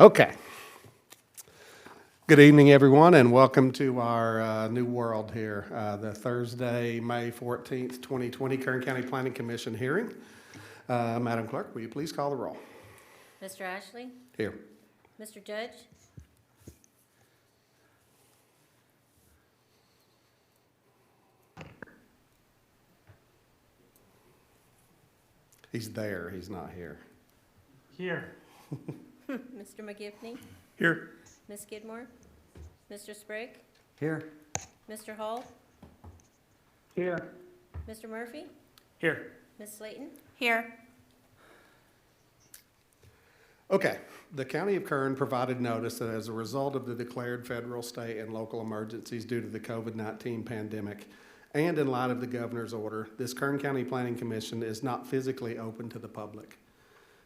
Okay. Good evening, everyone, and welcome to our new world here, the Thursday, May 14th, 2020 Kern County Planning Commission hearing. Madam Clerk, will you please call the roll? Mr. Ashley? Here. Mr. Judge? He's there, he's not here. Here. Mr. McGivney? Here. Ms. Skidmore? Mr. Sprague? Here. Mr. Hall? Here. Mr. Murphy? Here. Ms. Slayton? Here. Okay, the County of Kern provided notice that as a result of the declared federal, state, and local emergencies due to the COVID-19 pandemic, and in light of the governor's order, this Kern County Planning Commission is not physically open to the public.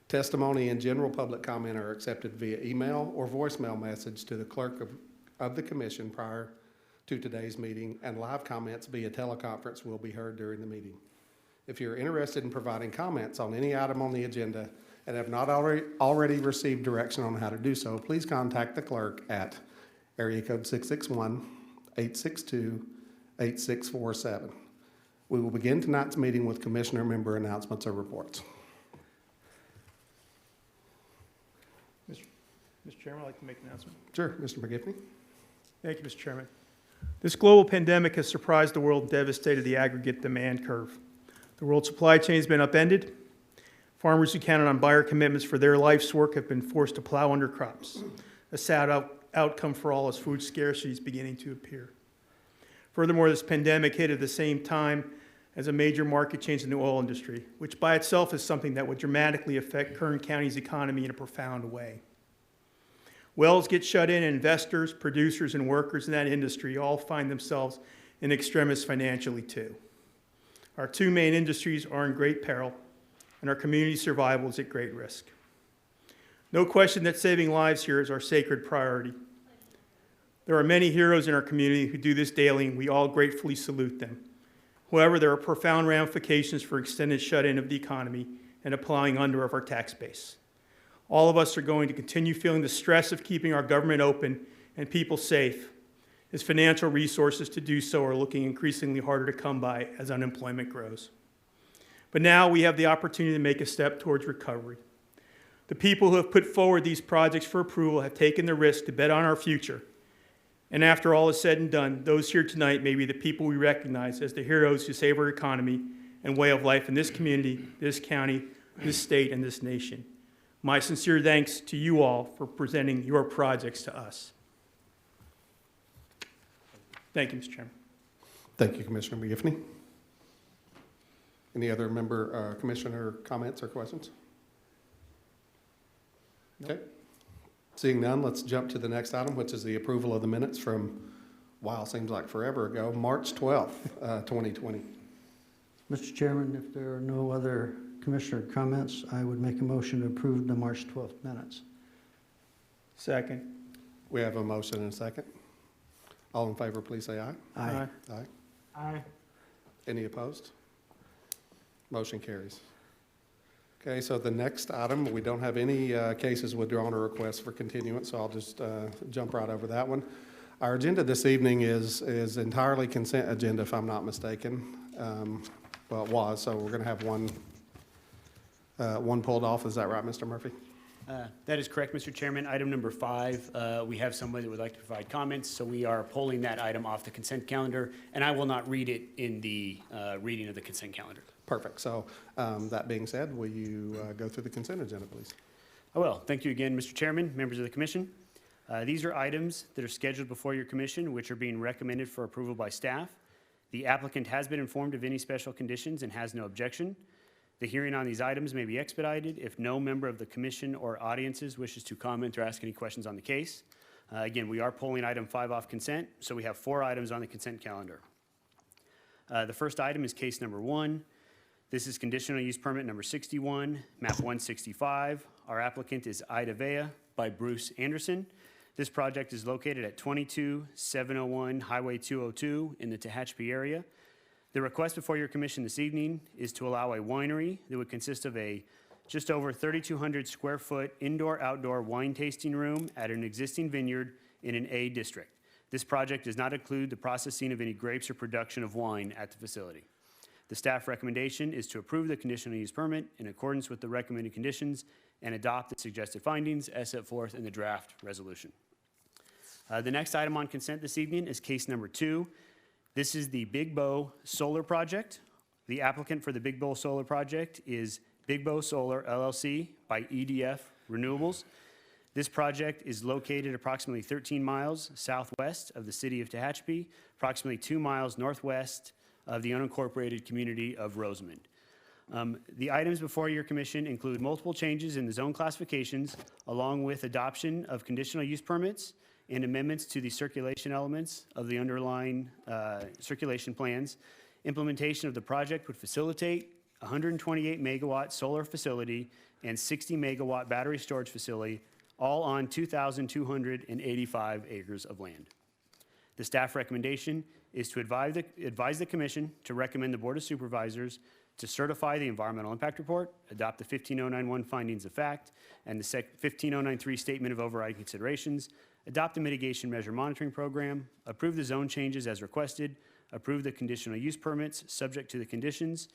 Testimony and general public comment are accepted via email or voicemail message to the clerk of the commission prior to today's meeting, and live comments via teleconference will be heard during the meeting. If you're interested in providing comments on any item on the agenda and have not already received direction on how to do so, please contact the clerk at area code 661-862-8647. We will begin tonight's meeting with commissioner member announcements or reports. Mr. Chairman, I'd like to make an announcement. Sure, Mr. McGivney. Thank you, Mr. Chairman. This global pandemic has surprised the world and devastated the aggregate demand curve. The world supply chain has been upended. Farmers who counted on buyer commitments for their life's work have been forced to plow under crops. A sad outcome for all as food scarcity is beginning to appear. Furthermore, this pandemic hit at the same time as a major market change in the oil industry, which by itself is something that would dramatically affect Kern County's economy in a profound way. Wells get shut in, and investors, producers, and workers in that industry all find themselves in extremis financially too. Our two main industries are in great peril, and our community survival is at great risk. No question that saving lives here is our sacred priority. There are many heroes in our community who do this daily, and we all gratefully salute them. However, there are profound ramifications for extended shut-in of the economy and a plowing under of our tax base. All of us are going to continue feeling the stress of keeping our government open and people safe, as financial resources to do so are looking increasingly harder to come by as unemployment grows. But now we have the opportunity to make a step towards recovery. The people who have put forward these projects for approval have taken the risk to bet on our future. And after all is said and done, those here tonight may be the people we recognize as the heroes who save our economy and way of life in this community, this county, this state, and this nation. My sincere thanks to you all for presenting your projects to us. Thank you, Mr. Chairman. Thank you, Commissioner McGivney. Any other member, commissioner comments or questions? Okay. Seeing none, let's jump to the next item, which is the approval of the minutes from, wow, seems like forever ago, March 12th, 2020. Mr. Chairman, if there are no other commissioner comments, I would make a motion to approve the March 12th minutes. Second. We have a motion and a second. All in favor, please say aye. Aye. Aye. Aye. Any opposed? Motion carries. Okay, so the next item, we don't have any cases withdrawn or requests for continuance, so I'll just jump right over that one. Our agenda this evening is entirely consent agenda, if I'm not mistaken. Well, it was, so we're going to have one pulled off. Is that right, Mr. Murphy? That is correct, Mr. Chairman. Item number 5, we have somebody that would like to provide comments, so we are pulling that item off the consent calendar, and I will not read it in the reading of the consent calendar. Perfect. So that being said, will you go through the consent agenda, please? I will. Thank you again, Mr. Chairman, members of the commission. These are items that are scheduled before your commission, which are being recommended for approval by staff. The applicant has been informed of any special conditions and has no objection. The hearing on these items may be expedited if no member of the commission or audiences wishes to comment or ask any questions on the case. Again, we are pulling item 5 off consent, so we have 4 items on the consent calendar. The first item is case number 1. This is conditional use permit number 61, map 165. Our applicant is Ida Vea by Bruce Anderson. This project is located at 22701 Highway 202 in the Tehachapi area. The request before your commission this evening is to allow a winery that would consist of a just over 3,200 square foot indoor-outdoor wine tasting room at an existing vineyard in an A district. This project does not include the processing of any grapes or production of wine at the facility. The staff recommendation is to approve the conditional use permit in accordance with the recommended conditions and adopt the suggested findings as set forth in the draft resolution. The next item on consent this evening is case number 2. This is the Big Bow Solar Project. The applicant for the Big Bow Solar Project is Big Bow Solar LLC by EDF Renewables. This project is located approximately 13 miles southwest of the city of Tehachapi, approximately 2 miles northwest of the unincorporated community of Rosamond. The items before your commission include multiple changes in the zone classifications, along with adoption of conditional use permits and amendments to the circulation elements of the underlying circulation plans. Implementation of the project would facilitate 128 megawatt solar facility and 60 megawatt battery storage facility, all on 2,285 acres of land. The staff recommendation is to advise the commission to recommend the Board of Supervisors to certify the environmental impact report, adopt the 15091 findings of fact, and the 15093 statement of overriding considerations, adopt the mitigation measure monitoring program, approve the zone changes as requested, approve the conditional use permits subject to the conditions,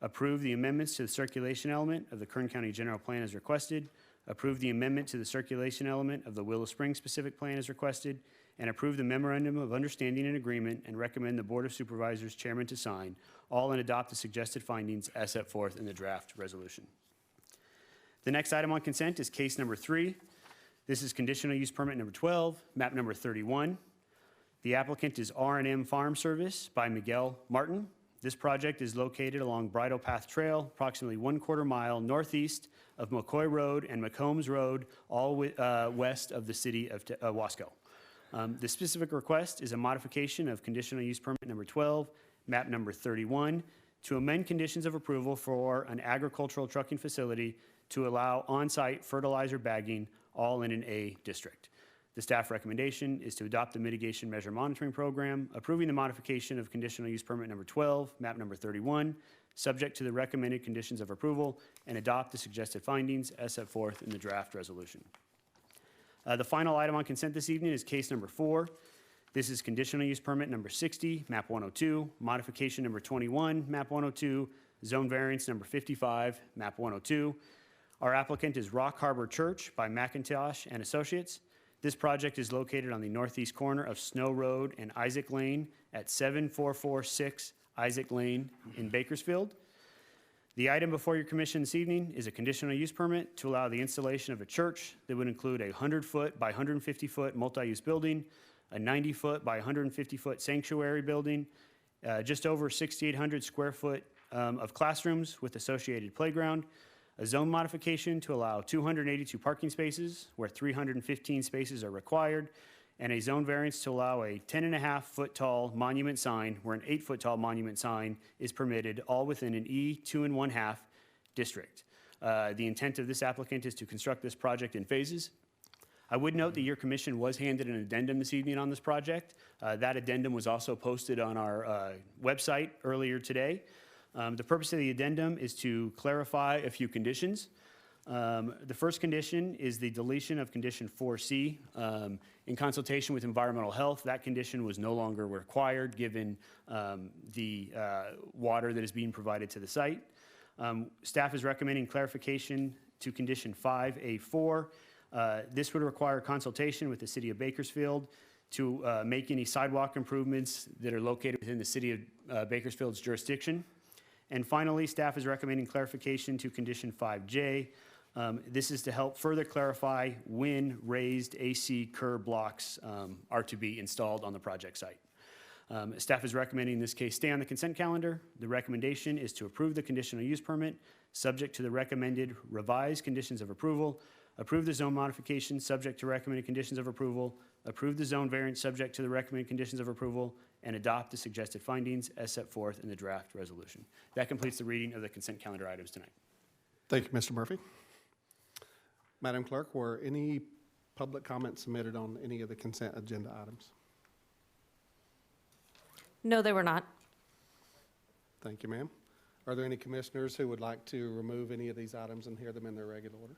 approve the amendments to the circulation element of the Kern County General Plan as requested, approve the amendment to the circulation element of the Willow Springs specific plan as requested, and approve the memorandum of understanding and agreement and recommend the Board of Supervisors chairman to sign, all and adopt the suggested findings as set forth in the draft resolution. The next item on consent is case number 3. This is conditional use permit number 12, map number 31. The applicant is R&M Farm Service by Miguel Martin. This project is located along Bridle Path Trail, approximately 1/4 mile northeast of McCoy Road and McCombs Road, all west of the city of Wasco. The specific request is a modification of conditional use permit number 12, map number 31, to amend conditions of approval for an agricultural trucking facility to allow on-site fertilizer bagging, all in an A district. The staff recommendation is to adopt the mitigation measure monitoring program, approving the modification of conditional use permit number 12, map number 31, subject to the recommended conditions of approval, and adopt the suggested findings as set forth in the draft resolution. The final item on consent this evening is case number 4. This is conditional use permit number 60, map 102, modification number 21, map 102, zone variance number 55, map 102. Our applicant is Rock Harbor Church by McIntosh and Associates. This project is located on the northeast corner of Snow Road and Isaac Lane at 7446 Isaac Lane in Bakersfield. The item before your commission this evening is a conditional use permit to allow the installation of a church that would include a 100-foot by 150-foot multi-use building, a 90-foot by 150-foot sanctuary building, just over 6,800 square foot of classrooms with associated playground, a zone modification to allow 282 parking spaces where 315 spaces are required, and a zone variance to allow a 10.5-foot tall monument sign where an 8-foot tall monument sign is permitted, all within an E 2.5 district. The intent of this applicant is to construct this project in phases. I would note that your commission was handed an addendum this evening on this project. That addendum was also posted on our website earlier today. The purpose of the addendum is to clarify a few conditions. The first condition is the deletion of condition 4C. In consultation with environmental health, that condition was no longer required given the water that is being provided to the site. Staff is recommending clarification to condition 5A4. This would require consultation with the city of Bakersfield to make any sidewalk improvements that are located within the city of Bakersfield's jurisdiction. And finally, staff is recommending clarification to condition 5J. This is to help further clarify when raised AC curb blocks are to be installed on the project site. Staff is recommending in this case stay on the consent calendar. The recommendation is to approve the conditional use permit subject to the recommended revised conditions of approval, approve the zone modification subject to recommended conditions of approval, approve the zone variance subject to the recommended conditions of approval, and adopt the suggested findings as set forth in the draft resolution. That completes the reading of the consent calendar items tonight. Thank you, Mr. Murphy. Madam Clerk, were any public comments submitted on any of the consent agenda items? No, they were not. Thank you, ma'am. Are there any commissioners who would like to remove any of these items and hear them in their regular order?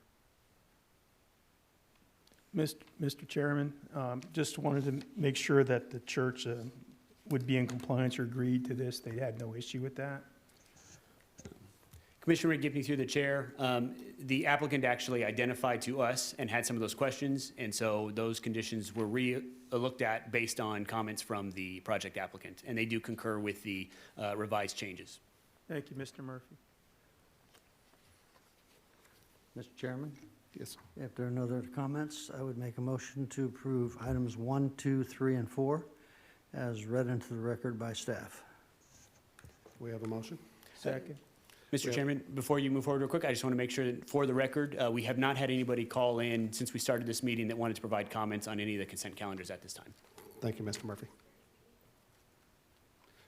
Mr. Chairman, just wanted to make sure that the church would be in compliance or agreed to this. They had no issue with that. Commissioner Gibney, through the chair, the applicant actually identified to us and had some of those questions, and so those conditions were looked at based on comments from the project applicant, and they do concur with the revised changes. Thank you, Mr. Murphy. Mr. Chairman, Yes. if there are no other comments, I would make a motion to approve items 1, 2, 3, and 4 as read into the record by staff. We have a motion? Second. Mr. Yeah. Chairman, before you move forward real quick, I just want to make sure that for the record, we have not had anybody call in since we started this meeting that wanted to provide comments on any of the consent calendars at this time. Thank you, Mr. Murphy.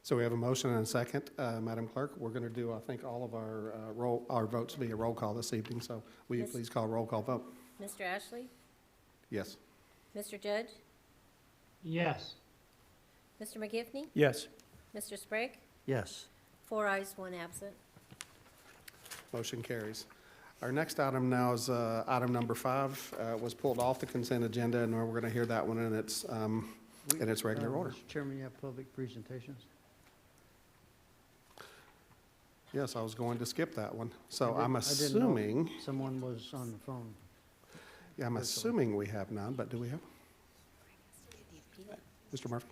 So we have a motion and a second. Madam Clerk, we're going to do, I think, all of our votes via roll call this evening, so will you Yes. please call roll call vote? Mr. Ashley? Yes. Mr. Judge? Yes. Mr. McGivney? Yes. Mr. Sprague? Yes. 4 ayes, 1 absent. Motion carries. Our next item now is item number 5, was pulled off the consent agenda, and we're going to hear that one in its regular order. Mr. Chairman, you have public presentations? Yes, I was going to skip that one. So I I'm didn't know assuming, Someone was on the phone. yeah, I'm assuming we have none, but do we have? Mr. Murphy?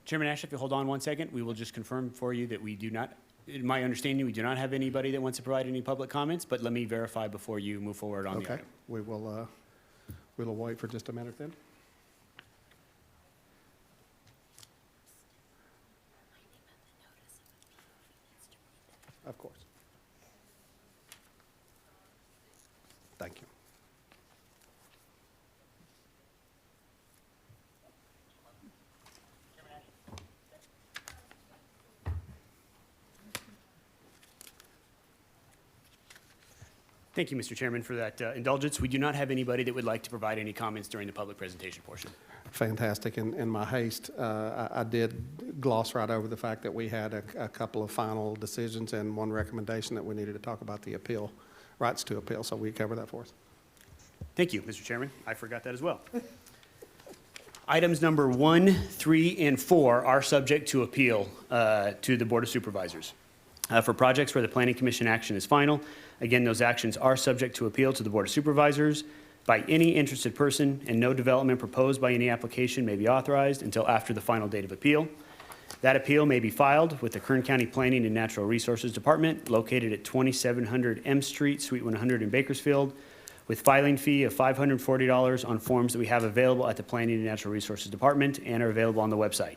Chairman Ash, if you hold on one second, we will just confirm for you that we do not, in my understanding, we do not have anybody that wants to provide any public comments, but let me verify before you move forward on the Okay, item. we will, we'll wait for just a minute then. Of course. Thank you. Thank you, Mr. Chairman, for that indulgence. We do not have anybody that would like to provide any comments during the public presentation portion. Fantastic. In my haste, I did gloss right over the fact that we had a couple of final decisions and one recommendation that we needed to talk about the appeal, rights to appeal. So we cover that for us. Thank you, Mr. Chairman. I forgot that as well. Items number 1, 3, and 4 are subject to appeal to the Board of Supervisors. For projects where the Planning Commission action is final, again, those actions are subject to appeal to the Board of Supervisors by any interested person, and no development proposed by any application may be authorized until after the final date of appeal. That appeal may be filed with the Kern County Planning and Natural Resources Department located at 2700 M Street, Suite 100 in Bakersfield, with filing fee of $540 on forms that we have available at the Planning and Natural Resources Department and are available on the website.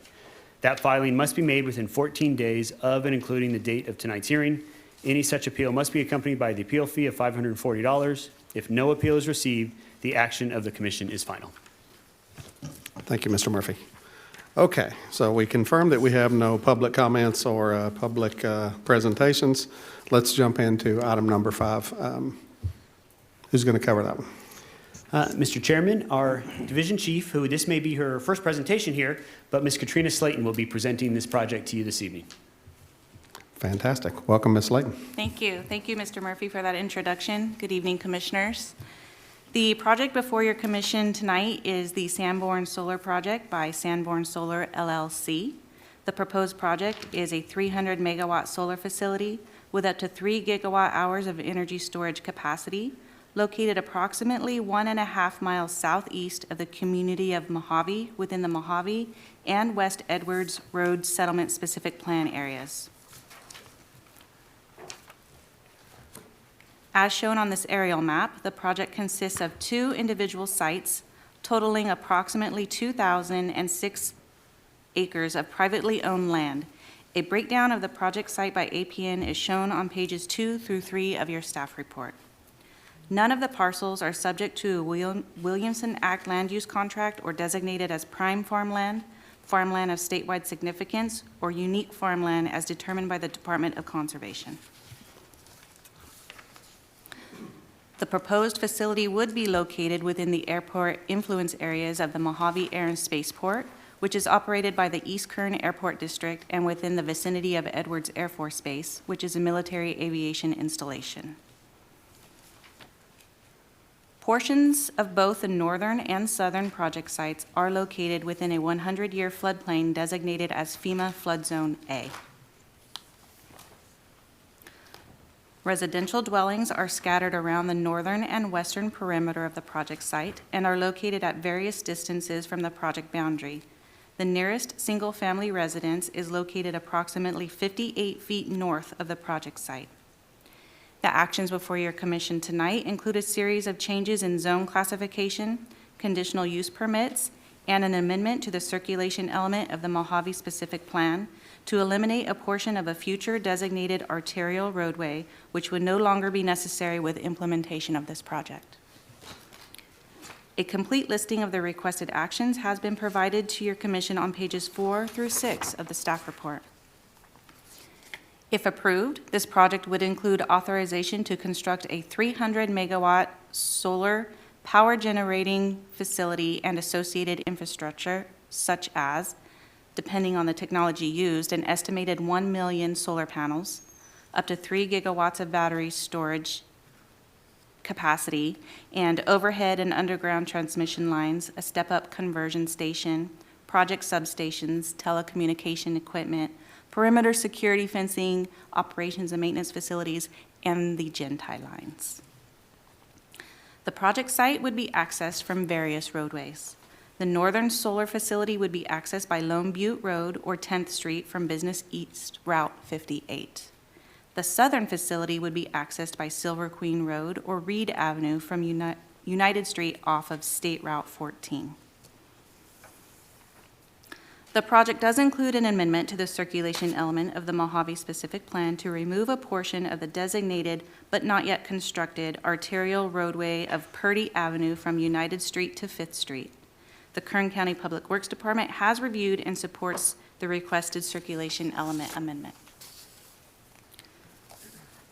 That filing must be made within 14 days of and including the date of tonight's hearing. Any such appeal must be accompanied by the appeal fee of $540. If no appeal is received, the action of the commission is final. Thank you, Mr. Murphy. Okay, so we confirmed that we have no public comments or public presentations. Let's jump into item number 5. Who's going to cover that one? Mr. Chairman, our division chief, who this may be her first presentation here, but Ms. Katrina Slayton will be presenting this project to you this evening. Fantastic. Welcome, Ms. Slayton. Thank you. Thank you, Mr. Murphy, for that introduction. Good evening, Commissioners. The project before your commission tonight is the Sanborn Solar Project by Sanborn Solar LLC. The proposed project is a 300-megawatt solar facility with up to 3 gigawatt-hours of energy storage capacity, located approximately 1.5 miles southeast of the community of Mojave within the Mojave and West Edwards Road Settlement-specific plan areas. As shown on this aerial map, the project consists of 2 individual sites totaling approximately 2,006 acres of privately owned land. A breakdown of the project site by APN is shown on pages 2 through 3 of your staff report. None of the parcels are subject to a Williamson Act land use contract or designated as prime farmland, farmland of statewide significance, or unique farmland as determined by the Department of Conservation. The proposed facility would be located within the airport influence areas of the Mojave Air and Spaceport, which is operated by the East Kern Airport District and within the vicinity of Edwards Air Force Base, which is a military aviation installation. Portions of both the northern and southern project sites are located within a 100-year floodplain designated as FEMA Flood Zone A. Residential dwellings are scattered around the northern and western perimeter of the project site and are located at various distances from the project boundary. The nearest single-family residence is located approximately 58 feet north of the project site. The actions before your commission tonight include a series of changes in zone classification, conditional use permits, and an amendment to the circulation element of the Mojave-specific plan to eliminate a portion of a future designated arterial roadway, which would no longer be necessary with implementation of this project. A complete listing of the requested actions has been provided to your commission on pages 4 through 6 of the staff report. If approved, this project would include authorization to construct a 300-megawatt solar power generating facility and associated infrastructure, such as, depending on the technology used, an estimated 1 million solar panels, up to 3 gigawatts of battery storage capacity, and overhead and underground transmission lines, a step-up conversion station, project substations, telecommunication equipment, perimeter security fencing, operations and maintenance facilities, and the GenTie lines. The project site would be accessed from various roadways. The northern solar facility would be accessed by Lone Butte Road or 10th Street from Business East Route 58. The southern facility would be accessed by Silver Queen Road or Reed Avenue from United Street off of State Route 14. The project does include an amendment to the circulation element of the Mojave-specific plan to remove a portion of the designated but not yet constructed arterial roadway of Purdy Avenue from United Street to 5th Street. The Kern County Public Works Department has reviewed and supports the requested circulation element amendment.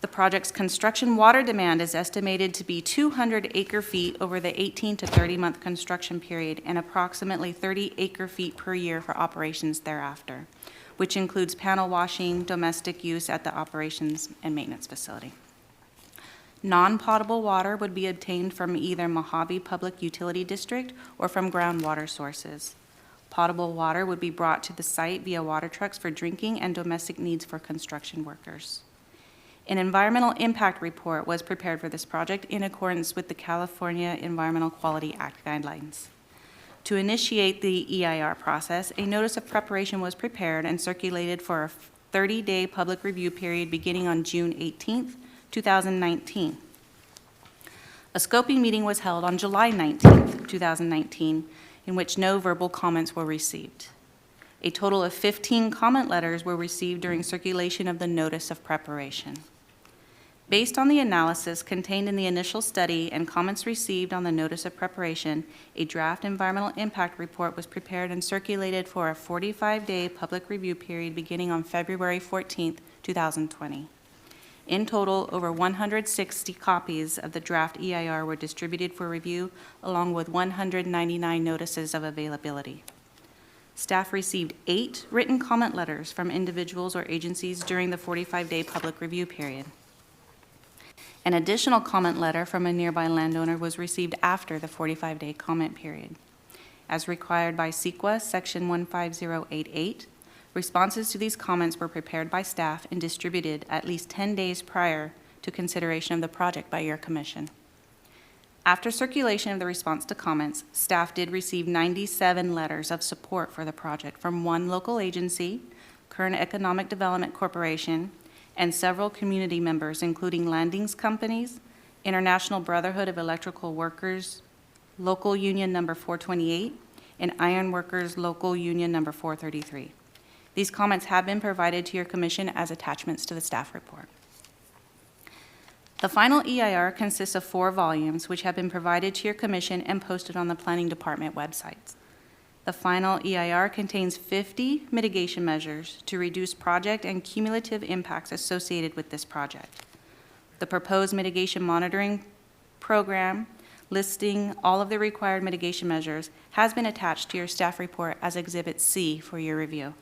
The project's construction water demand is estimated to be 200 acre-feet over the 18 to 30-month construction period and approximately 30 acre-feet per year for operations thereafter, which includes panel washing, domestic use at the operations and maintenance facility. Non-potable water would be obtained from either Mojave Public Utility District or from groundwater sources. Potable water would be brought to the site via water trucks for drinking and domestic needs for construction workers. An environmental impact report was prepared for this project in accordance with the California Environmental Quality Act guidelines. To initiate the EIR process, a notice of preparation was prepared and circulated for a 30-day public review period beginning on June 18th, 2019. A scoping meeting was held on July 19th, 2019, in which no verbal comments were received. A total of 15 comment letters were received during circulation of the notice of preparation. Based on the analysis contained in the initial study and comments received on the notice of preparation, a draft environmental impact report was prepared and circulated for a 45-day public review period beginning on February 14th, 2020. In total, over 160 copies of the draft EIR were distributed for review, along with 199 notices of availability. Staff received 8 written comment letters from individuals or agencies during the 45-day public review period. An additional comment letter from a nearby landowner was received after the 45-day comment period. As required by CEQA Section 15088, responses to these comments were prepared by staff and distributed at least 10 days prior to consideration of the project by your commission. After circulation of the response to comments, staff did receive 97 letters of support for the project from one local agency, Kern Economic Development Corporation, and several community members, including landings companies, International Brotherhood of Electrical Workers, Local Union Number 428, and Iron Workers Local Union Number 433. These comments have been provided to your commission as attachments to the staff report. The final EIR consists of 4 volumes, which have been provided to your commission and posted on the Planning Department websites. The final EIR contains 50 mitigation measures to reduce project and cumulative impacts associated with this project. The proposed mitigation monitoring program listing all of the required mitigation measures has been attached to your staff report as Exhibit C for your review.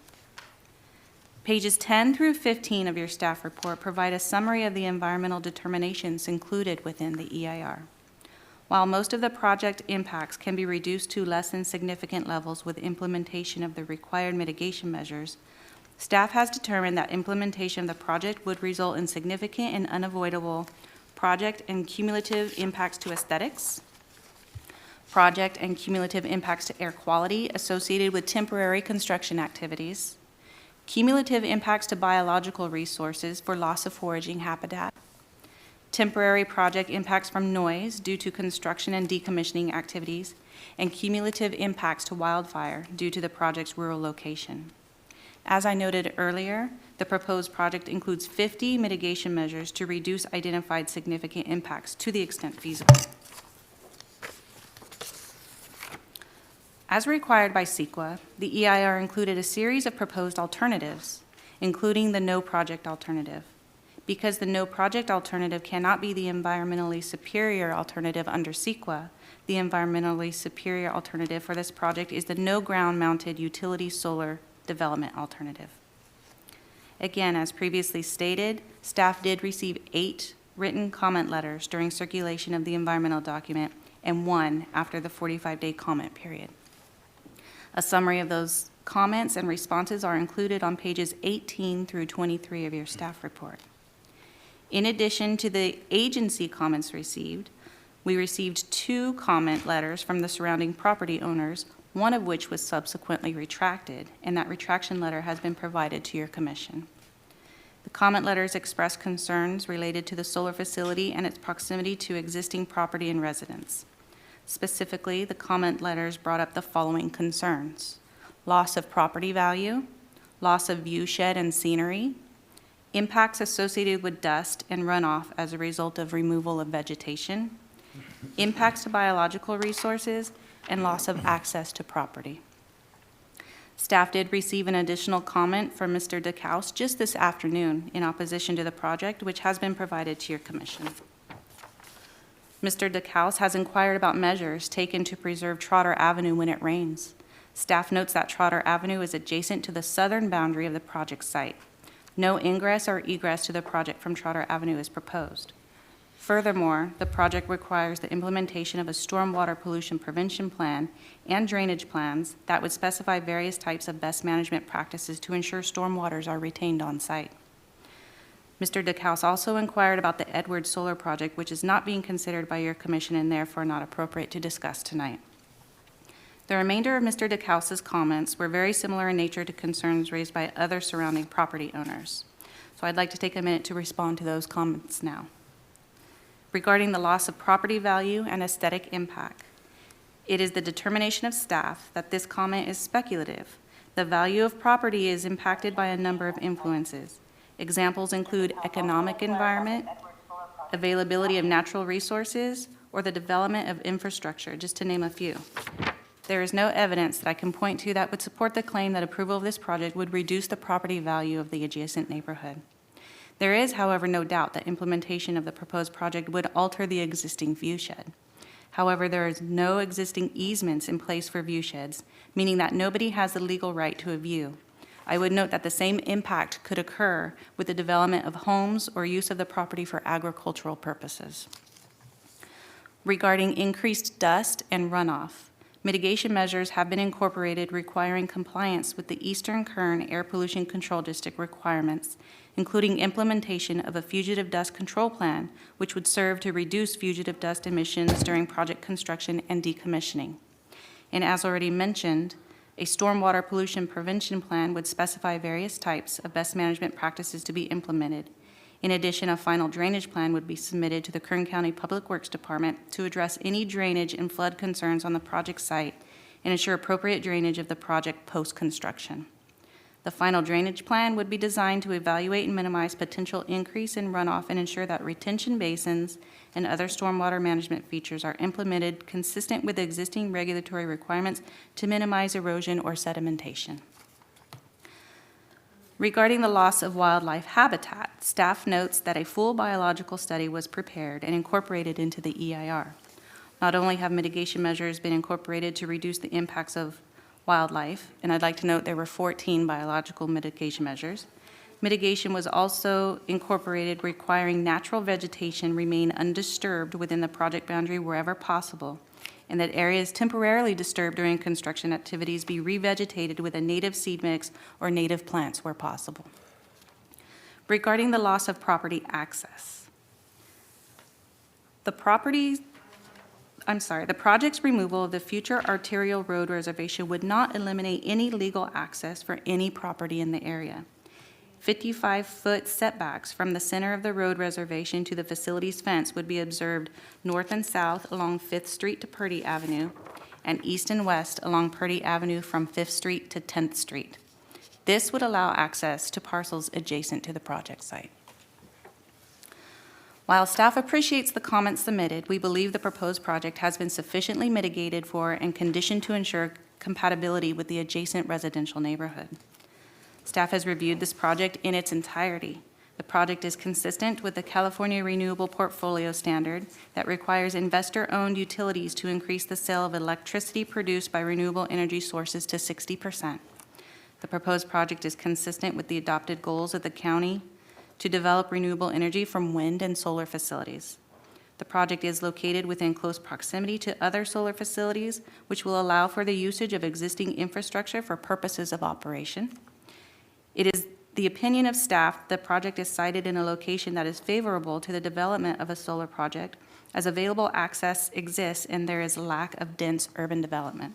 Pages 10 through 15 of your staff report provide a summary of the environmental determinations included within the EIR. While most of the project impacts can be reduced to less than significant levels with implementation of the required mitigation measures, staff has determined that implementation of the project would result in significant and unavoidable project and cumulative impacts to aesthetics, project and cumulative impacts to air quality associated with temporary construction activities, cumulative impacts to biological resources for loss of foraging habitat, temporary project impacts from noise due to construction and decommissioning activities, and cumulative impacts to wildfire due to the project's rural location. As I noted earlier, the proposed project includes 50 mitigation measures to reduce identified significant impacts to the extent feasible. As required by CEQA, the EIR included a series of proposed alternatives, including the no project alternative. Because the no project alternative cannot be the environmentally superior alternative under CEQA, the environmentally superior alternative for this project is the no ground-mounted utility solar development alternative. Again, as previously stated, staff did receive 8 written comment letters during circulation of the environmental document and 1 after the 45-day comment period. A summary of those comments and responses are included on pages 18 through 23 of your staff report. In addition to the agency comments received, we received 2 comment letters from the surrounding property owners, one of which was subsequently retracted, and that retraction letter has been provided to your commission. The comment letters express concerns related to the solar facility and its proximity to existing property and residents. Specifically, the comment letters brought up the following concerns: loss of property value, loss of view shed and scenery, impacts associated with dust and runoff as a result of removal of vegetation, impacts to biological resources, and loss of access to property. Staff did receive an additional comment from Mr. DeCaus just this afternoon in opposition to the project, which has been provided to your commission. Mr. DeCaus has inquired about measures taken to preserve Trotter Avenue when it rains. Staff notes that Trotter Avenue is adjacent to the southern boundary of the project site. No ingress or egress to the project from Trotter Avenue is proposed. Furthermore, the project requires the implementation of a stormwater pollution prevention plan and drainage plans that would specify various types of best management practices to ensure stormwaters are retained on site. Mr. DeCaus also inquired about the Edwards Solar Project, which is not being considered by your commission and therefore not appropriate to discuss tonight. The remainder of Mr. DeCaus's comments were very similar in nature to concerns raised by other surrounding property owners. So I'd like to take a minute to respond to those comments now. Regarding the loss of property value and aesthetic impact, it is the determination of staff that this comment is speculative. The value of property is impacted by a number of influences. Examples include economic environment, availability of natural resources, or the development of infrastructure, just to name a few. There is no evidence that I can point to that would support the claim that approval of this project would reduce the property value of the adjacent neighborhood. There is, however, no doubt that implementation of the proposed project would alter the existing view shed. However, there is no existing easements in place for view sheds, meaning that nobody has the legal right to a view. I would note that the same impact could occur with the development of homes or use of the property for agricultural purposes. Regarding increased dust and runoff, mitigation measures have been incorporated requiring compliance with the Eastern Kern Air Pollution Control District requirements, including implementation of a fugitive dust control plan, which would serve to reduce fugitive dust emissions during project construction and decommissioning. And as already mentioned, a stormwater pollution prevention plan would specify various types of best management practices to be implemented. In addition, a final drainage plan would be submitted to the Kern County Public Works Department to address any drainage and flood concerns on the project site and ensure appropriate drainage of the project post-construction. The final drainage plan would be designed to evaluate and minimize potential increase in runoff and ensure that retention basins and other stormwater management features are implemented consistent with existing regulatory requirements to minimize erosion or sedimentation. Regarding the loss of wildlife habitat, staff notes that a full biological study was prepared and incorporated into the EIR. Not only have mitigation measures been incorporated to reduce the impacts of wildlife, and I'd like to note there were 14 biological mitigation measures, mitigation was also incorporated requiring natural vegetation remain undisturbed within the project boundary wherever possible, and that areas temporarily disturbed during construction activities be revegetated with a native seed mix or native plants where possible. Regarding the loss of property access, the project's removal of the future arterial road reservation would not eliminate any legal access for any property in the area. 55-foot setbacks from the center of the road reservation to the facility's fence would be observed north and south along 5th Street to Purdy Avenue and east and west along Purdy Avenue from 5th Street to 10th Street. This would allow access to parcels adjacent to the project site. While staff appreciates the comments submitted, we believe the proposed project has been sufficiently mitigated for and conditioned to ensure compatibility with the adjacent residential neighborhood. Staff has reviewed this project in its entirety. The project is consistent with the California Renewable Portfolio Standard that requires investor-owned utilities to increase the sale of electricity produced by renewable energy sources to 60%. The proposed project is consistent with the adopted goals of the county to develop renewable energy from wind and solar facilities. The project is located within close proximity to other solar facilities, which will allow for the usage of existing infrastructure for purposes of operation. It is the opinion of staff the project is sited in a location that is favorable to the development of a solar project, as available access exists and there is a lack of dense urban development.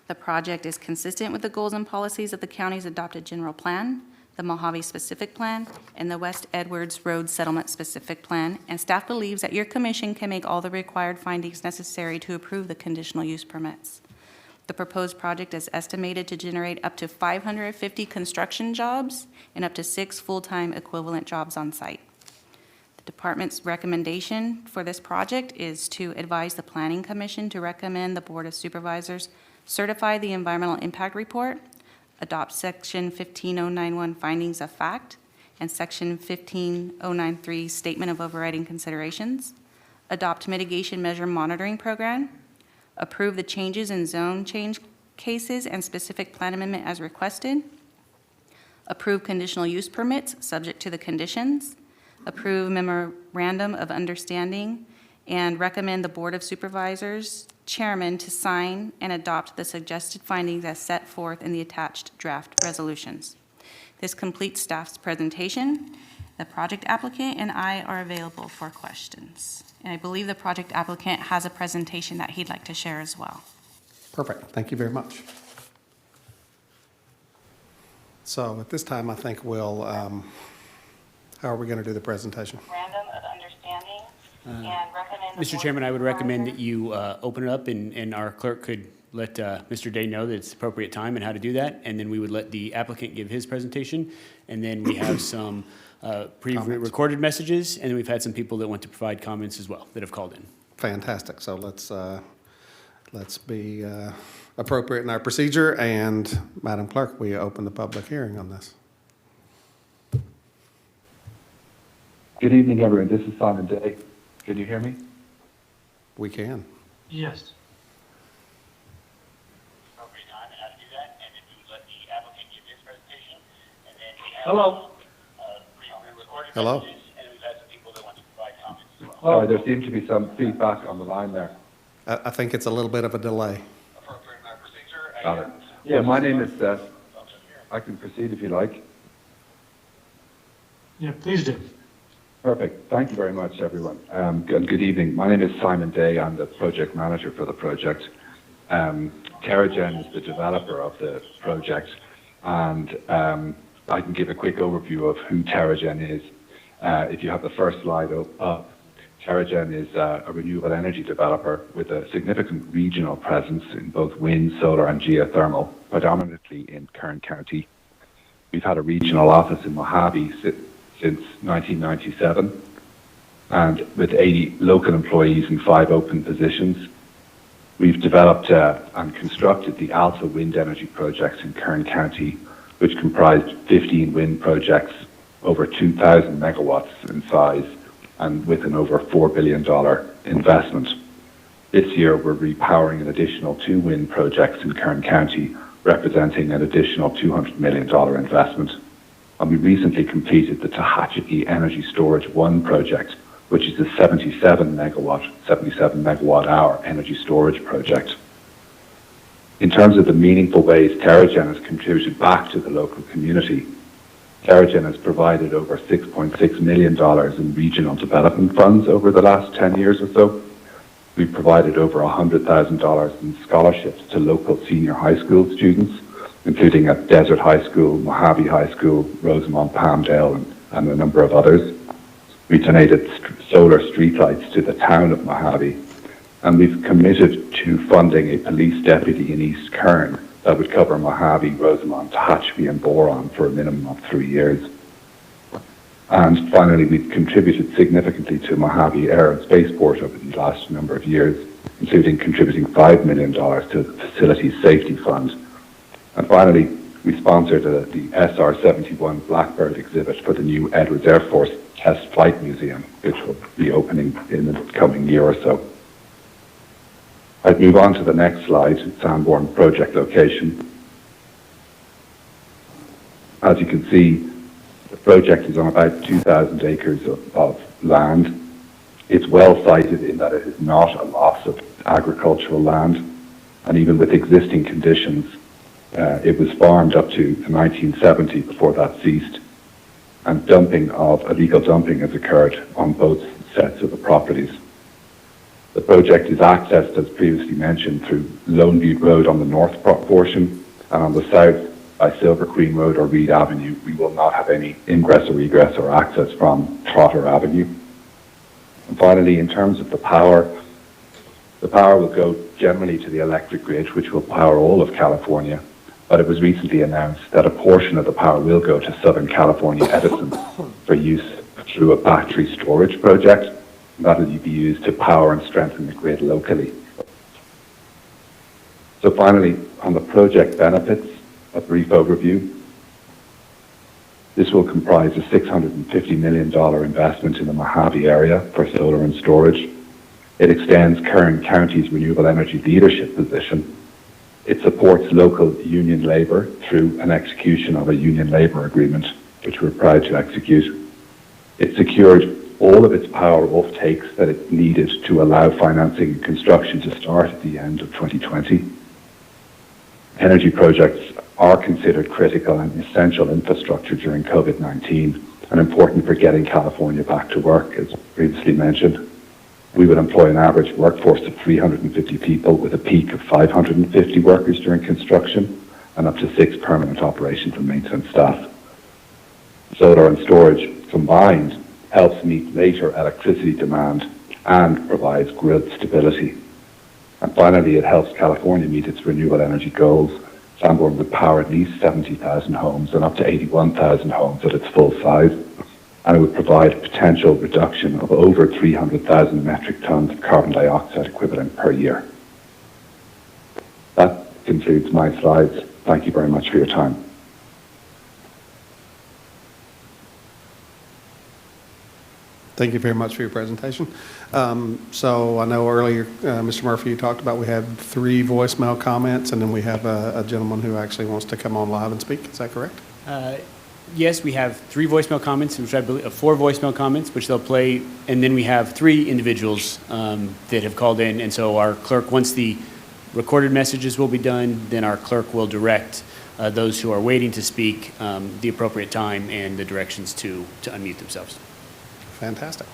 The project is consistent with the goals and policies of the county's adopted general plan, the Mojave Specific Plan, and the West Edwards Road Settlement Specific Plan, and staff believes that your commission can make all the required findings necessary to approve the conditional use permits. The proposed project is estimated to generate up to 550 construction jobs and up to 6 full-time equivalent jobs on site. The department's recommendation for this project is to advise the Planning Commission to recommend the Board of Supervisors certify the environmental impact report, adopt Section 15091 findings of fact, and Section 15093 statement of overriding considerations, adopt mitigation measure monitoring program, approve the changes in zone change cases and specific plan amendment as requested, approve conditional use permits subject to the conditions, approve memorandum of understanding, and recommend the Board of Supervisors chairman to sign and adopt the suggested findings as set forth in the attached draft resolutions. This completes staff's presentation. The project applicant and I are available for questions. And I believe the project applicant has a presentation that he'd like to share as well. Perfect. Thank you very much. So at this time, I think we'll, how are we going to do the presentation? Memorandum of understanding and recommend. Mr. Chairman, I would recommend that you open it up and our clerk could let Mr. Day know that it's appropriate time and how to do that. And then we would let the applicant give his presentation. And then we have some pre-recorded messages. And then we've had some people that want to provide comments as well that have called in. Fantastic. So let's be appropriate in our procedure. And Madam Clerk, we open the public hearing on this. Good evening, everyone. This is Simon Day. Can you hear me? We can. Yes. Appropriate time and how to do that. And then we would let the applicant give his presentation. And then we have Hello. pre-recorded Hello. messages. And we've had some people that want to provide comments as well. Sorry, there seems to be some feedback on the line there. I think it's a little bit of a delay. Appropriate in our procedure. Got it. Yeah, my name is Seth. I can proceed if you like. Yeah, please do. Perfect. Thank you very much, everyone. Good evening. My name is Simon Day. I'm the project manager for the project. TerraGen is the developer of the project, and I can give a quick overview of who TerraGen is. If you have the first slide up, TerraGen is a renewable energy developer with a significant regional presence in both wind, solar, and geothermal, predominantly in Kern County. We've had a regional office in Mojave since 1997, and with 80 local employees and 5 open positions. We've developed and constructed the Alpha wind energy projects in Kern County, which comprised 15 wind projects over 2,000 megawatts in size and with an over $4 billion investment. This year, we're repowering an additional 2 wind projects in Kern County, representing an additional $200 million investment. And we recently completed the Tehachapi Energy Storage 1 project, which is a 77 megawatt hour energy storage project. In terms of the meaningful ways Terragen has contributed back to the local community, Terragen has provided over $6.6 million in regional development funds over the last 10 years or so. We've provided over $100,000 in scholarships to local senior high school students, including at Desert High School, Mojave High School, Rosamond, Palmdale, and a number of others. We donated solar streetlights to the town of Mojave, and we've committed to funding a police deputy in East Kern that would cover Mojave, Rosamond, Tehachapi, and Boron for a minimum of 3 years. And finally, we've contributed significantly to Mojave Air and Spaceport over the last number of years, including contributing $5 million to the Facilities Safety Fund. And finally, we sponsored the SR-71 Blackbird exhibit for the new Edwards Air Force Test Flight Museum, which will be opening in the coming year or so. I'd move on to the next slide, Sanborn project location. As you can see, the project is on about 2,000 acres of land. It's well sited in that it is not a loss of agricultural land, and even with existing conditions, it was farmed up to 1970 before that ceased, and illegal dumping has occurred on both sets of the properties. The project is accessed, as previously mentioned, through Lone View Road on the north portion, and on the south by Silver Queen Road or Reed Avenue. We will not have any ingress or egress or access from Trotter Avenue. And finally, in terms of the power will go generally to the electric grid, which will power all of California, but it was recently announced that a portion of the power will go to Southern California Edison for use through a battery storage project. That will be used to power and strengthen the grid locally. So finally, on the project benefits, a brief overview. This will comprise a $650 million investment in the Mojave area for solar and storage. It extends Kern County's renewable energy leadership position. It supports local union labor through an execution of a union labor agreement, which we're proud to execute. It secured all of its power off-takes that it needed to allow financing and construction to start at the end of 2020. Energy projects are considered critical and essential infrastructure during COVID-19 and important for getting California back to work, as previously mentioned. We would employ an average workforce of 350 people with a peak of 550 workers during construction and up to 6 permanent operations and maintenance staff. Solar and storage combined helps meet later electricity demand and provides grid stability. And finally, it helps California meet its renewable energy goals. Sanborn would power at least 70,000 homes and up to 81,000 homes at its full size, and it would provide a potential reduction of over 300,000 metric tons of carbon dioxide equivalent per year. That concludes my slides. Thank you very much for your time. Thank you very much for your presentation. So I know earlier, Mr. Murphy, you talked about we had 3 voicemail comments, and then we have a gentleman who actually wants to come on live and speak. Is that correct? Yes, we have 3 voicemail comments, which I believe 4 voicemail comments, which they'll play, and then we have 3 individuals that have called in. And so our clerk, once the recorded messages will be done, then our clerk will direct those who are waiting to speak the appropriate time and the directions to unmute themselves. Fantastic.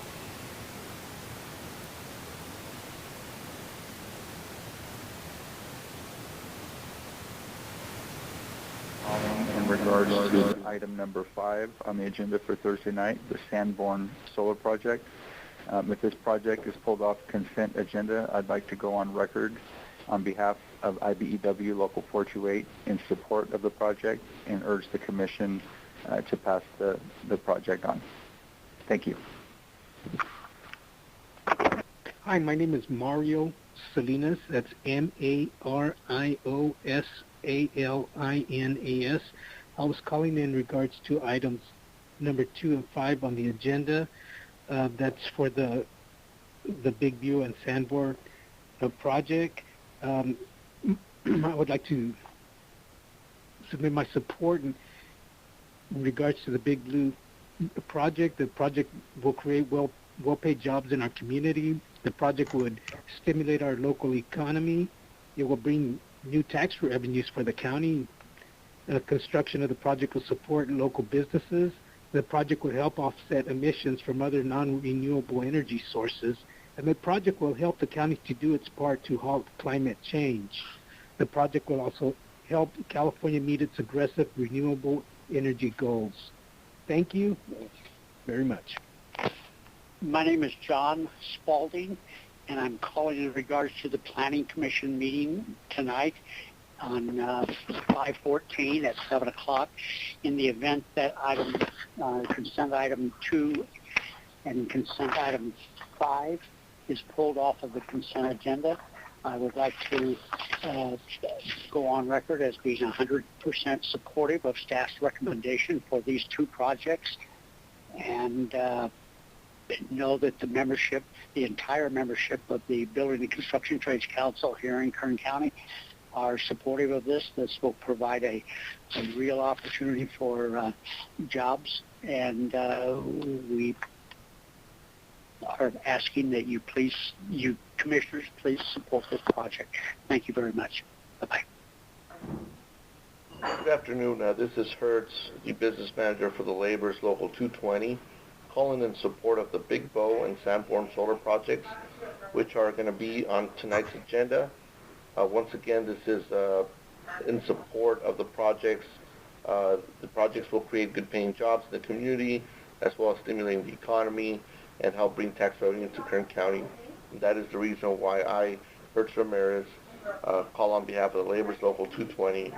In regards to item number 5 on the agenda for Thursday night, the Sanborn Solar Project. If this project is pulled off consent agenda, I'd like to go on record on behalf of IBEW Local 428 in support of the project and urge the Commission to pass the project on. Thank you. Hi, my name is Mario Salinas. That's MARIOSALINAS. I was calling in regards to items number 2 and 5 on the agenda. That's for the Big View and Sanborn project. I would like to submit my support in regards to the Big Blue project. The project will create well-paid jobs in our community. The project would stimulate our local economy. It will bring new tax revenues for the county. Construction of the project will support local businesses. The project would help offset emissions from other non-renewable energy sources. And the project will help the county to do its part to halt climate change. The project will also help California meet its aggressive renewable energy goals. Thank you very much. My name is John Spalding, and I'm calling in regards to the Planning Commission meeting tonight on 5/14 at 7 o'clock. In the event that consent item 2 and consent item 5 is pulled off of the consent agenda, I would like to go on record as being 100% supportive of staff's recommendation for these two projects, and know that the entire membership of the Building and Construction Trades Council here in Kern County are supportive of this. This will provide a real opportunity for jobs, and we are asking that you commissioners, please support this project. Thank you very much. Bye-bye. Good afternoon. This is Hertz, the business manager for the Laborers Local 220, calling in support of the Big Bow and Sanborn solar projects, which are going to be on tonight's agenda. Once again, this is in support of the projects. The projects will create good-paying jobs in the community, as well as stimulating the economy and help bring tax revenue to Kern County. And that is the reason why I, Hertz Ramirez, call on behalf of the Laborers Local 220,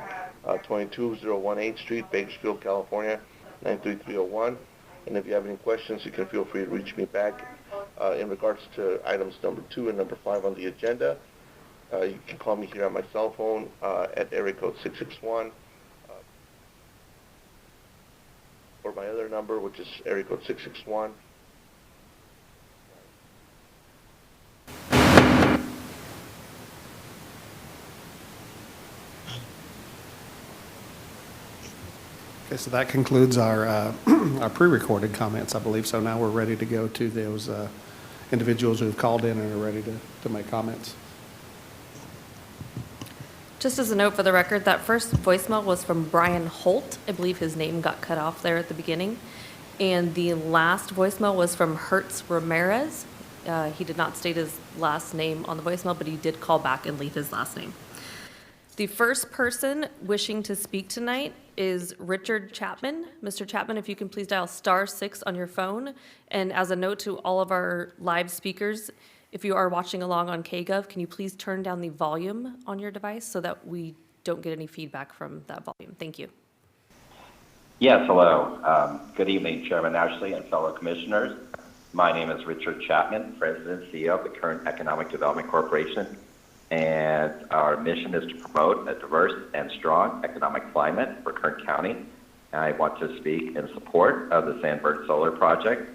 22018 Street, Bakersfield, California, 93301. And if you have any questions, you can feel free to reach me back. In regards to items number 2 and number 5 on the agenda, you can call me here on my cell phone at area code 661, or my other number, which is area code 661. Okay, so that concludes our our pre-recorded comments, I believe. So now we're ready to go to those individuals who have called in and are ready to make comments. Just as a note for the record, that first voicemail was from Brian Holt. I believe his name got cut off there at the beginning. And the last voicemail was from Hertz Ramirez. He did not state his last name on the voicemail, but he did call back and leave his last name. The first person wishing to speak tonight is Richard Chapman. Mr. Chapman, if you can please dial *6 on your phone. And as a note to all of our live speakers, if you are watching along on KGov, can you please turn down the volume on your device so that we don't get any feedback from that volume? Thank you. Yes, hello. Good evening, Chairman Ashley and fellow commissioners. My name is Richard Chapman, President and CEO of the Kern Economic Development Corporation. And our mission is to promote a diverse and strong economic climate for Kern County. And I want to speak in support of the Sanborn Solar Project.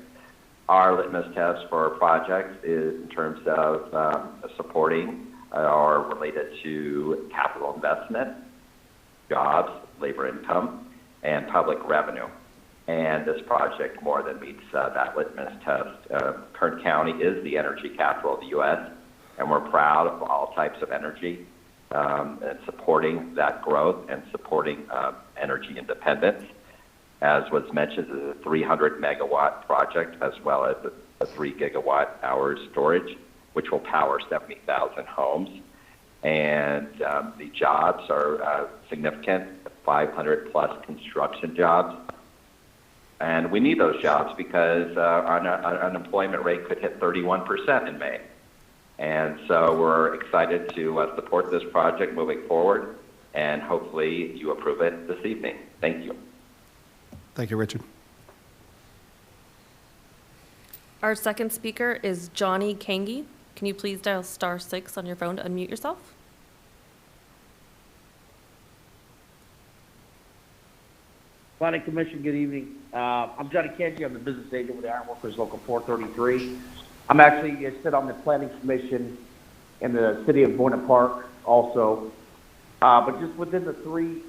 Our litmus test for our project is in terms of supporting or related to capital investment, jobs, labor income, and public revenue. And this project more than meets that litmus test. Kern County is the energy capital of the U.S., and we're proud of all types of energy and supporting that growth and supporting energy independence. As was mentioned, this is a 300-megawatt project as well as a 3 gigawatt-hour storage, which will power 70,000 homes. And the jobs are significant, 500-plus construction jobs. And we need those jobs because our unemployment rate could hit 31% in May. And so we're excited to support this project moving forward, and hopefully you approve it this evening. Thank you. Thank you, Richard. Our second speaker is Johnny Kangi. Can you please dial *6 on your phone to unmute yourself? Planning Commission, good evening. I'm Johnny Kangi. I'm the business agent with Iron Workers Local 433. I'm actually sit on the Planning Commission and the city of Buena Park also. But just within the three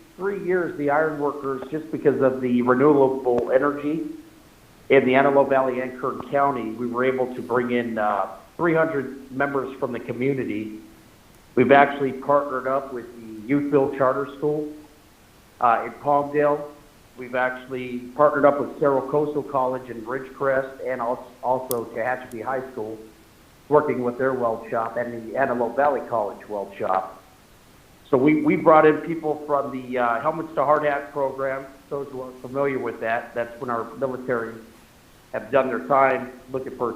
years, the ironworkers, just because of the renewable energy in the Antelope Valley and Kern County, we were able to bring in 300 members from the community. We've actually partnered up with the Youthville Charter School in Palmdale. We've actually partnered up with Cerro Coastal College in Ridgecrest and also Tehachapi High School, working with their weld shop, and the Antelope Valley College weld shop. So we brought in people from the Helmets to Hard Hat program. Those who are familiar with that, that's when our military have done their time looking for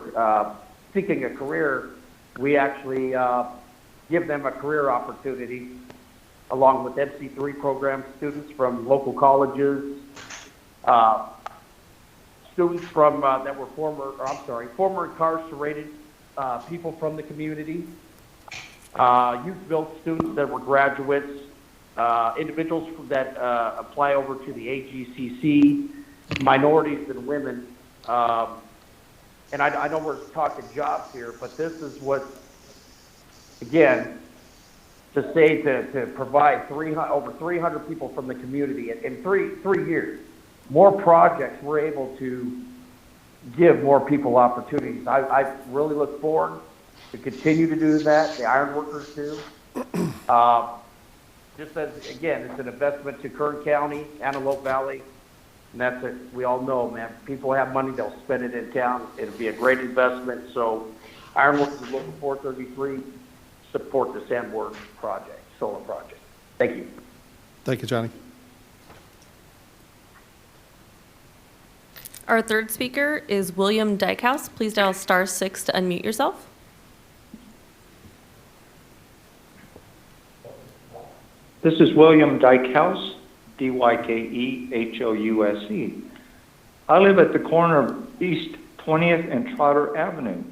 seeking a career. We actually give them a career opportunity along with MC3 program students from local colleges, students from that were former incarcerated people from the community, youth-built students that were graduates, individuals that apply over to the AGCC, minorities and women. And I know we're talking jobs here, but this is what, again, to say to provide over 300 people from the community in three years, more projects, we're able to give more people opportunities. I really look forward to continue to do that. The ironworkers do. Just as, again, it's an investment to Kern County, Antelope Valley, and that's it. We all know, man, people have money, they'll spend it in town. It'll be a great investment. So Ironworkers is Local 433, support the Sanborn project, solar project. Thank you. Thank you, Johnny. Our third speaker is William Dykehouse. Please dial *6 to unmute yourself. This is William Dykehouse, D-Y-K-E-H-O-U-S-E. I live at the corner of East 20th and Trotter Avenue,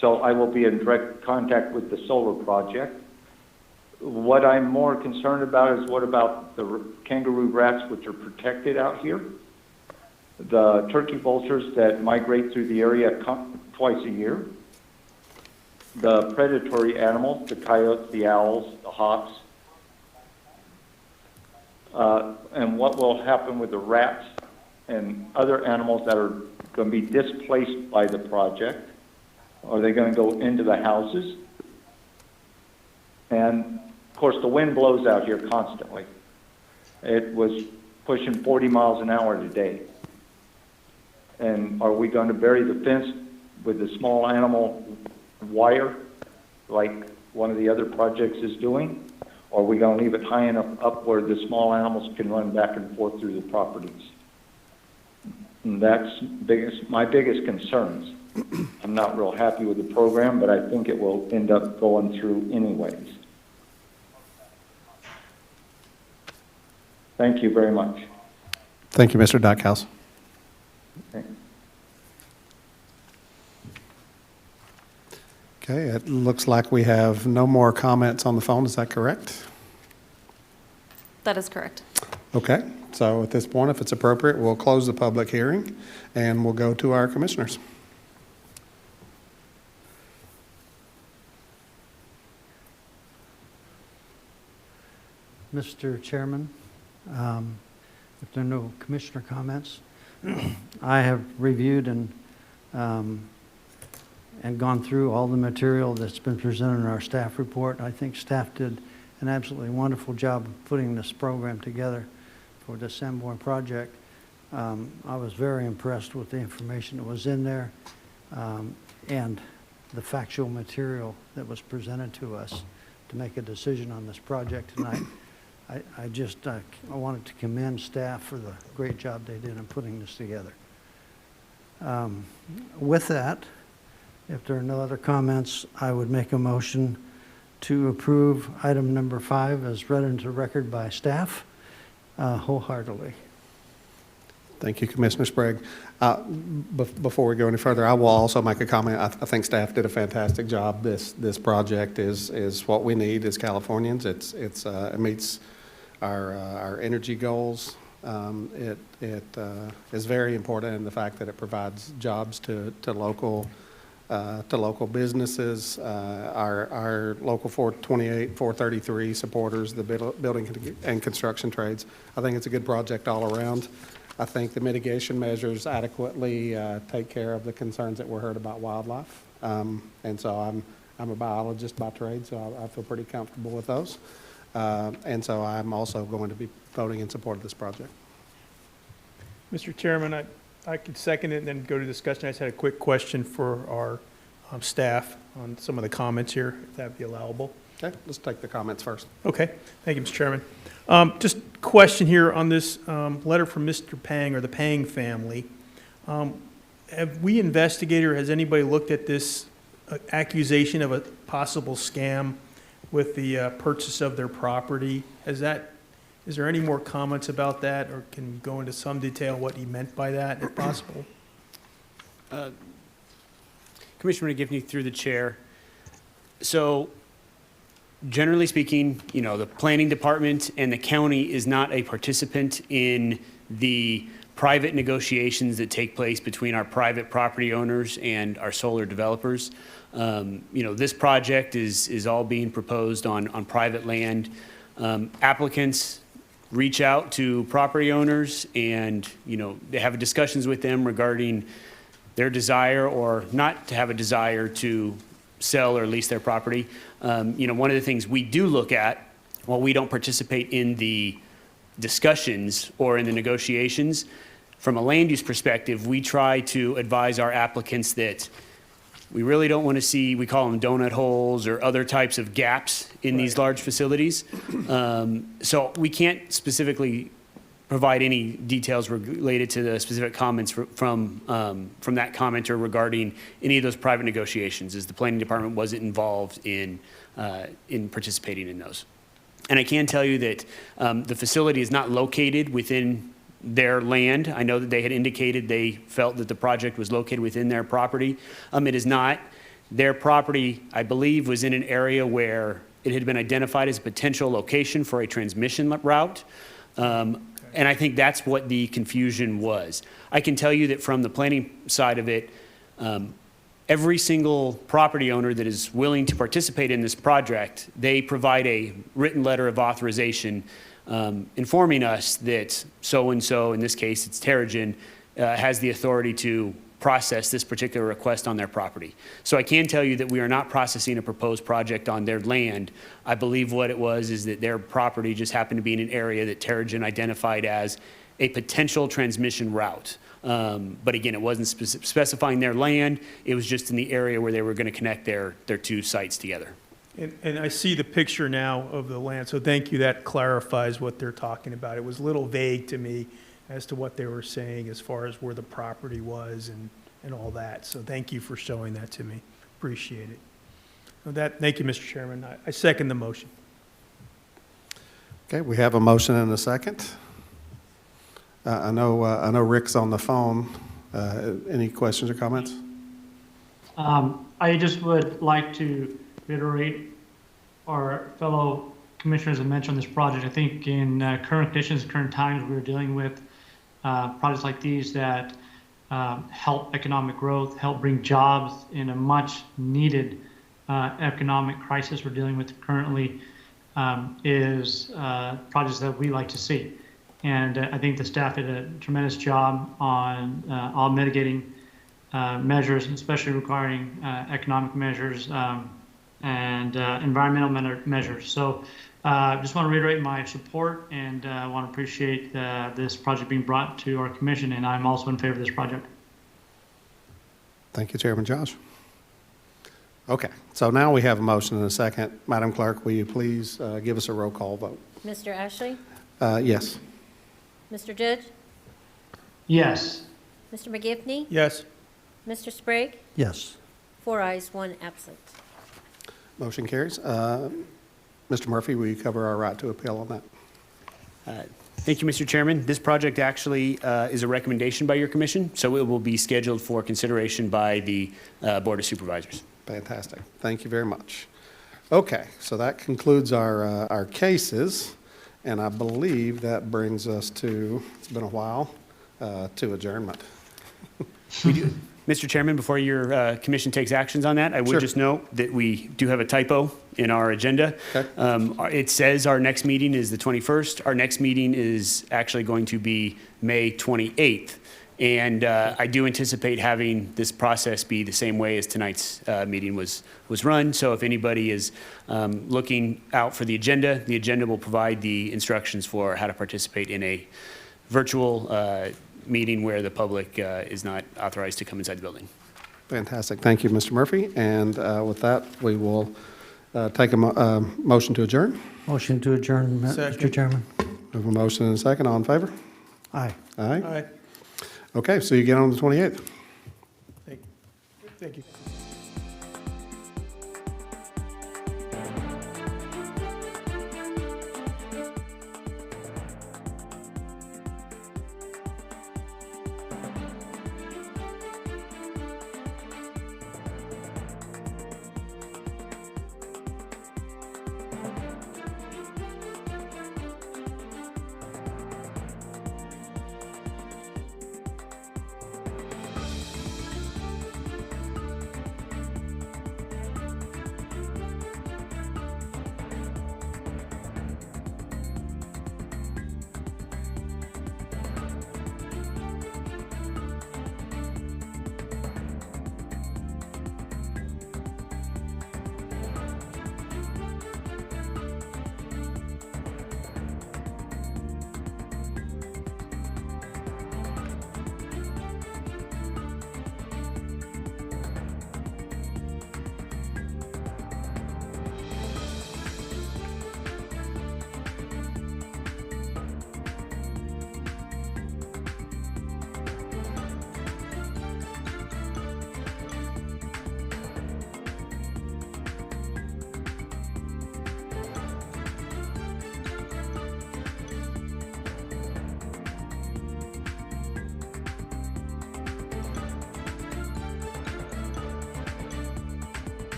so I will be in direct contact with the solar project. What I'm more concerned about is what about the kangaroo rats, which are protected out here, the turkey vultures that migrate through the area twice a year, the predatory animals, the coyotes, the owls, the hawks, and what will happen with the rats and other animals that are going to be displaced by the project. Are they going to go into the houses? And, of course, the wind blows out here constantly. It was pushing 40 miles an hour today. And are we going to bury the fence with the small animal wire like one of the other projects is doing? Or are we going to leave it high enough up where the small animals can run back and forth through the properties? And that's my biggest concerns. I'm not real happy with the program, but I think it will end up going through anyways. Thank you very much. Thank you, Mr. Dykehouse. Okay, it looks like we have no more comments on the phone. Is that correct? That is correct. Okay, so at this point, if it's appropriate, we'll close the public hearing and we'll go to our commissioners. Mr. Chairman, if there are no commissioner comments, I have reviewed and gone through all the material that's been presented in our staff report. I think staff did an absolutely wonderful job of putting this program together for the Sanborn project. I was very impressed with the information that was in there and the factual material that was presented to us to make a decision on this project tonight. I wanted to commend staff for the great job they did in putting this together. With that, if there are no other comments, I would make a motion to approve item number 5 as read into the record by staff wholeheartedly. Thank you, Commissioner Sprague. Before we go any further, I will also make a comment. I think staff did a fantastic job. This project is what we need as Californians. It meets our energy goals. It is very important in the fact that it provides jobs to local to local businesses, our local 428, 433 supporters, the building and construction trades. I think it's a good project all around. I think the mitigation measures adequately take care of the concerns that were heard about wildlife. And so I'm a biologist by trade, so I feel pretty comfortable with those. And so I'm also going to be voting in support of this project. Mr. Chairman, I could second it and then go to discussion. I just had a quick question for our staff on some of the comments here, if that'd be allowable. Okay, let's take the comments first. Okay, thank you, Mr. Chairman. Just question here on this letter from Mr. Pang or the Pang family. Have we investigated or has anybody looked at this accusation of a possible scam with the purchase of their property? Is there any more comments about that, or can you go into some detail what he meant by that, if possible? Commissioner McGivney, through the chair. So generally speaking, the planning department and the county is not a participant in the private negotiations that take place between our private property owners and our solar developers. This project is all being proposed on private land. Applicants reach out to property owners and, they have discussions with them regarding their desire or not to have a desire to sell or lease their property. One of the things we do look at, while we don't participate in the discussions or in the negotiations, from a land use perspective, we try to advise our applicants that we really don't want to see, we call them donut holes or other types of gaps in these large facilities. So we can't specifically provide any details related to the specific comments from that commenter regarding any of those private negotiations, as the planning department wasn't involved in participating in those. And I can tell you that the facility is not located within their land. I know that they had indicated they felt that the project was located within their property. It is not. Their property, I believe, was in an area where it had been identified as a potential location for a transmission route. And I think that's what the confusion was. I can tell you that from the planning side of it, every single property owner that is willing to participate in this project, they provide a written letter of authorization informing us that so-and-so, in this case it's Terrigen, has the authority to process this particular request on their property. So I can tell you that we are not processing a proposed project on their land. I believe what it was is that their property just happened to be in an area that Terrigen identified as a potential transmission route. But again, it wasn't specifying their land. It was just in the area where they were going to connect their two sites together. And I see the picture now of the land, so thank you. That clarifies what they're talking about. It was a little vague to me as to what they were saying as far as where the property was and all that. So thank you for showing that to me. Appreciate it. With that, thank you, Mr. Chairman. I second the motion. Okay, we have a motion and a second. I know Rick's on the phone. Any questions or comments? I just would like to reiterate our fellow commissioners that mentioned this project. I think in current conditions, current times, we're dealing with projects like these that help economic growth, help bring jobs in a much needed economic crisis we're dealing with currently, is projects that we like to see. And I think the staff did a tremendous job on all mitigating measures, especially regarding economic measures and environmental measures. So I just want to reiterate my support and want to appreciate this project being brought to our commission, and I'm also in favor of this project. Thank you, Chairman Josh. Okay, so now we have a motion and a second. Madam Clerk, will you please give us a roll call vote? Mr. Ashley? Yes. Mr. Judge? Yes. Mr. McGivney? Yes. Mr. Sprague? Yes. 4 ayes, 1 absent. Motion carries. Mr. Murphy, will you cover our right to appeal on that? Thank you, Mr. Chairman. This project actually is a recommendation by your commission, so it will be scheduled for consideration by the Board of Supervisors. Fantastic. Thank you very much. Okay, so that concludes our cases, and I believe that brings us to, it's been a while, to adjournment. Mr. Chairman, before your commission takes actions on that, I would Sure. just note that we do have a typo in our agenda. Okay. It says our next meeting is the 21st. Our next meeting is actually going to be May 28th. And I do anticipate having this process be the same way as tonight's meeting was run. So if anybody is looking out for the agenda will provide the instructions for how to participate in a virtual meeting where the public is not authorized to come inside the building. Fantastic. Thank you, Mr. Murphy. And with that, we will take a motion to adjourn. Motion to adjourn, Mr. Second. Chairman. We have a motion and a second. All in favor? Aye. Aye. Aye. Okay, so you get on the 28th. Thank you.